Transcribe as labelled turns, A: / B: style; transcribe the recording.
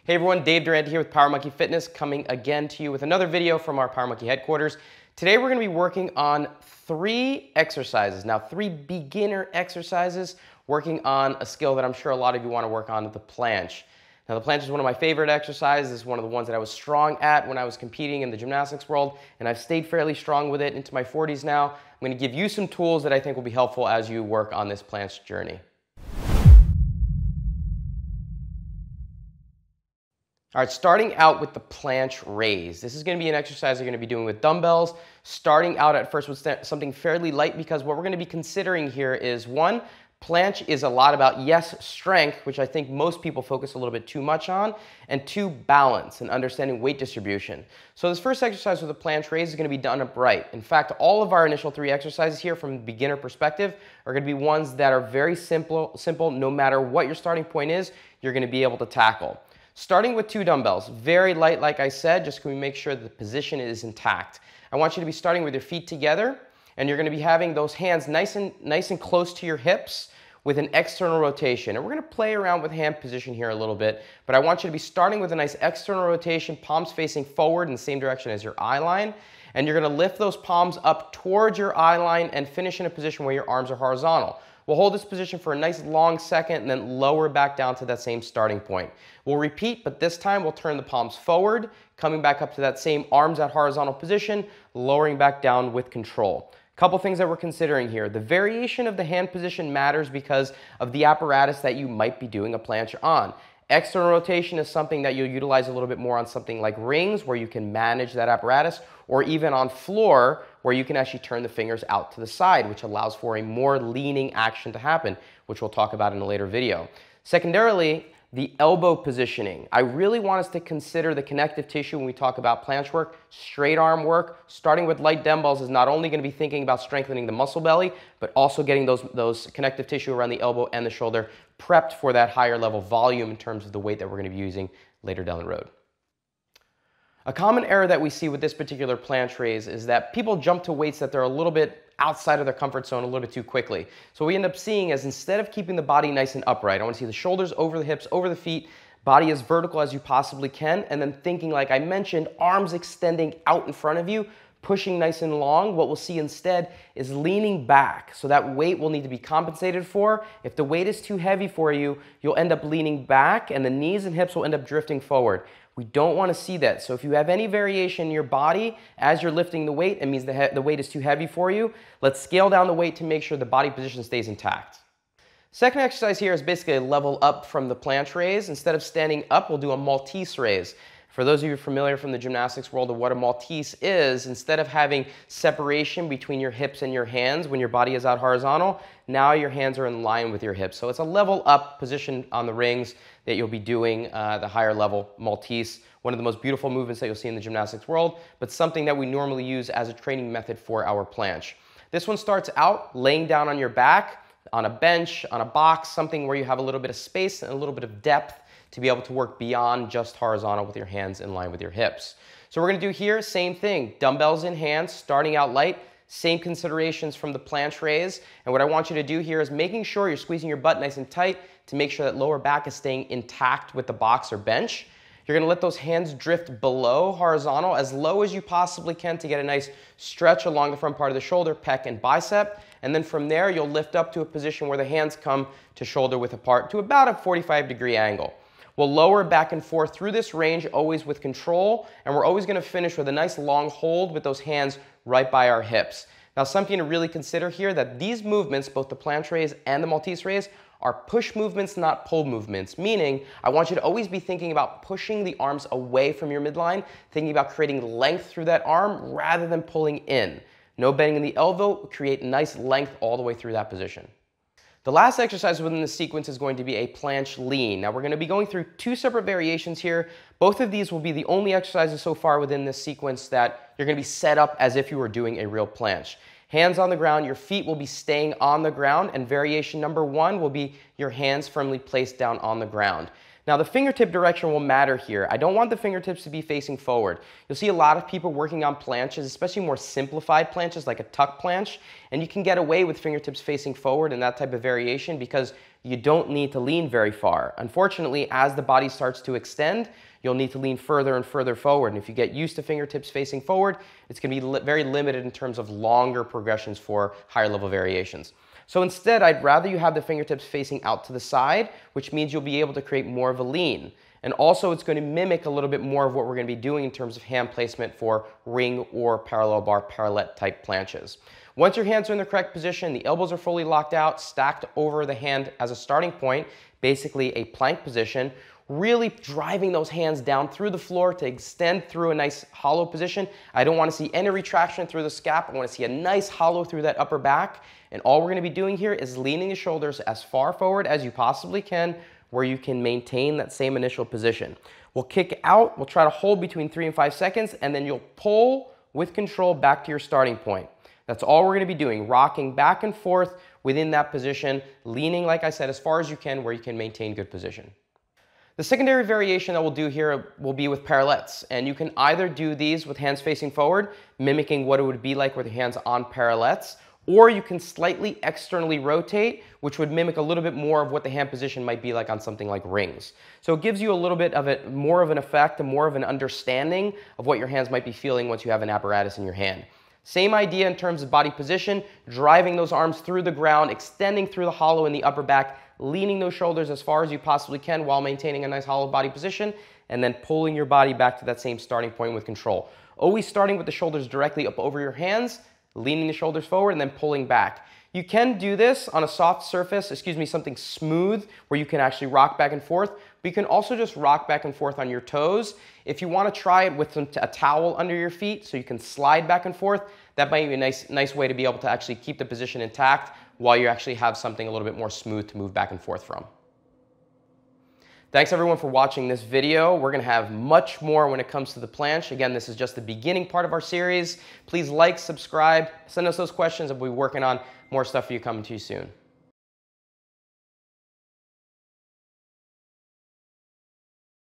A: Hey everyone, Dave Durante here with Power Monkey Fitness, coming again to you with another video from our Power Monkey headquarters. Today we're going to be working on 3 exercises. Now 3 beginner exercises working on a skill that I'm sure a lot of you want to work on, the planche. Now the planche is one of my favorite exercises. It's one of the ones that I was strong at when I was competing in the gymnastics world, and I've stayed fairly strong with it into my 40s now. I'm going to give you some tools that I think will be helpful as you work on this planche journey. All right, starting out with the planche raise. This is going to be an exercise you're going to be doing with dumbbells. Starting out at first with something fairly light, because what we're going to be considering here is, 1, planche is a lot about, yes, strength, which I think most people focus a little bit too much on, and 2, balance and understanding weight distribution. So this first exercise with the planche raise is going to be done upright. In fact, all of our initial 3 exercises here from the beginner perspective are going to be ones that are very simple, no matter what your starting point is, you're going to be able to tackle. Starting with 2 dumbbells, very light like I said, just can we make sure that the position is intact. I want you to be starting with your feet together, and you're going to be having those hands nice and close to your hips with an external rotation. And we're going to play around with hand position here a little bit, but I want you to be starting with a nice external rotation, palms facing forward in the same direction as your eye line, and you're going to lift those palms up towards your eye line and finish in a position where your arms are horizontal. We'll hold this position for a nice long second and then lower back down to that same starting point. We'll repeat, but this time we'll turn the palms forward, coming back up to that same arms at horizontal position, lowering back down with control. Couple things that we're considering here. The variation of the hand position matters because of the apparatus that you might be doing a planche on. External rotation is something that you'll utilize a little bit more on something like rings, where you can manage that apparatus, or even on floor, where you can actually turn the fingers out to the side, which allows for a more leaning action to happen, which we'll talk about in a later video. Secondarily, the elbow positioning. I really want us to consider the connective tissue when we talk about planche work. Straight arm work, starting with light dumbbells, is not only going to be thinking about strengthening the muscle belly, but also getting those connective tissue around the elbow and the shoulder prepped for that higher level volume in terms of the weight that we're going to be using later down the road. A common error that we see with this particular planche raise is that people jump to weights that they're a little bit outside of their comfort zone a little bit too quickly. So what we end up seeing is, instead of keeping the body nice and upright, I want to see the shoulders over the hips, over the feet, body as vertical as you possibly can, and then thinking, like I mentioned, arms extending out in front of you, pushing nice and long. What we'll see instead is leaning back. So that weight will need to be compensated for. If the weight is too heavy for you, you'll end up leaning back and the knees and hips will end up drifting forward. We don't want to see that. So if you have any variation in your body as you're lifting the weight, it means the weight is too heavy for you. Let's scale down the weight to make sure the body position stays intact. Second exercise here is basically a level up from the planche raise. Instead of standing up, we'll do a Maltese raise. For those of you familiar from the gymnastics world of what a Maltese is, instead of having separation between your hips and your hands when your body is out horizontal, now your hands are in line with your hips. So it's a level up position on the rings that you'll be doing the higher level Maltese. One of the most beautiful movements that you'll see in the gymnastics world, but something that we normally use as a training method for our planche. This one starts out laying down on your back, on a bench, on a box, something where you have a little bit of space and a little bit of depth to be able to work beyond just horizontal with your hands in line with your hips. So we're going to do here, same thing, dumbbells in hand, starting out light, same considerations from the planche raise. And what I want you to do here is making sure you're squeezing your butt nice and tight to make sure that lower back is staying intact with the box or bench. You're going to let those hands drift below horizontal as low as you possibly can to get a nice stretch along the front part of the shoulder, pec, and bicep. And then from there, you'll lift up to a position where the hands come to shoulder width apart to about a 45-degree angle. We'll lower back and forth through this range, always with control, and we're always going to finish with a nice long hold with those hands right by our hips. Now, something to really consider here, that these movements, both the planche raise and the Maltese raise, are push movements, not pull movements, meaning I want you to always be thinking about pushing the arms away from your midline, thinking about creating length through that arm rather than pulling in. No bending in the elbow, create nice length all the way through that position. The last exercise within the sequence is going to be a planche lean. Now we're going to be going through 2 separate variations here. Both of these will be the only exercises so far within this sequence that you're going to be set up as if you were doing a real planche. Hands on the ground, your feet will be staying on the ground, and variation number 1 will be your hands firmly placed down on the ground. Now the fingertip direction will matter here. I don't want the fingertips to be facing forward. You'll see a lot of people working on planches, especially more simplified planches like a tuck planche, and you can get away with fingertips facing forward in that type of variation because you don't need to lean very far. Unfortunately, as the body starts to extend, you'll need to lean further and further forward. And if you get used to fingertips facing forward, it's going to be very limited in terms of longer progressions for higher level variations. So instead, I'd rather you have the fingertips facing out to the side, which means you'll be able to create more of a lean. And also, it's going to mimic a little bit more of what we're going to be doing in terms of hand placement for ring or parallel bar parallel type planches. Once your hands are in the correct position, the elbows are fully locked out, stacked over the hand as a starting point, basically a plank position, really driving those hands down through the floor to extend through a nice hollow position. I don't want to see any retraction through the scap. I want to see a nice hollow through that upper back. And all we're going to be doing here is leaning the shoulders as far forward as you possibly can, where you can maintain that same initial position. We'll kick out, we'll try to hold between 3 and 5 seconds, and then you'll pull with control back to your starting point. That's all we're going to be doing, rocking back and forth within that position, leaning, like I said, as far as you can where you can maintain good position. The secondary variation that we'll do here will be with parallettes, and you can either do these with hands facing forward, mimicking what it would be like with your hands on parallettes, or you can slightly externally rotate, which would mimic a little bit more of what the hand position might be like on something like rings. So it gives you a little bit of more of an effect, and more of an understanding of what your hands might be feeling once you have an apparatus in your hand. Same idea in terms of body position, driving those arms through the ground, extending through the hollow in the upper back, leaning those shoulders as far as you possibly can while maintaining a nice hollow body position, and then pulling your body back to that same starting point with control. Always starting with the shoulders directly up over your hands, leaning the shoulders forward, and then pulling back. You can do this on a soft surface, something smooth, where you can actually rock back and forth, but you can also just rock back and forth on your toes. If you want to try it with a towel under your feet so you can slide back and forth, that might be a nice way to be able to actually keep the position intact while you actually have something a little bit more smooth to move back and forth from. Thanks everyone for watching this video. We're going to have much more when it comes to the planche. Again, this is just the beginning part of our series. Please like, subscribe, send us those questions, and we'll be working on more stuff for you coming to you soon.